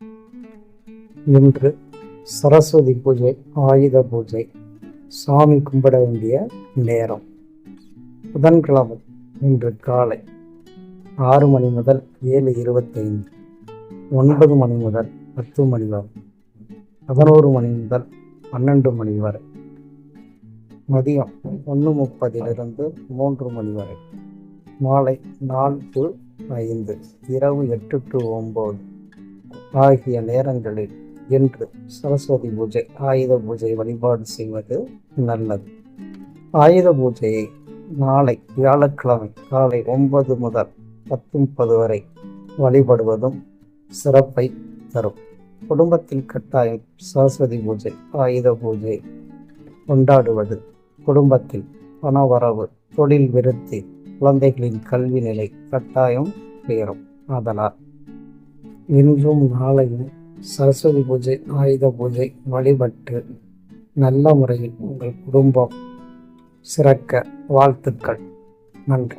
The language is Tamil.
இன்று சரஸ்வதி பூஜை, ஆயுத பூஜை, சாமி கும்பிட வேண்டிய நேரம். புதன்கிழமை இன்று காலை 6 மணி முதல் 7:25, 9 மணி முதல் 10 மணி வரை, 11 மணி முதல் 12 மணி வரை, மதியம் 1:30 3 மணி வரை, மாலை 4 to 5, இரவு 8 to 9 ஆகிய நேரங்களில் இன்று சரஸ்வதி பூஜை, ஆயுத பூஜை வழிபாடு செய்வது நல்லது. ஆயுத பூஜையை நாளை வியாழக்கிழமை காலை 9 முதல் 10:30 வரை வழிபடுவதும் சிறப்பை தரும். குடும்பத்தில் கட்டாயம் சரஸ்வதி பூஜை, ஆயுத பூஜை கொண்டாடுவது குடும்பத்தில் பணவரவு, தொழில் விருத்தி, குழந்தைகளின் கல்வி நிலை கட்டாயம் உயரும். அதனால் இன்றும் நாளையும் சரஸ்வதி பூஜை, ஆயுத பூஜை வழிபட்டு நல்ல முறையில் உங்கள் குடும்பம் சிறக்க வாழ்த்துக்கள். நன்றி.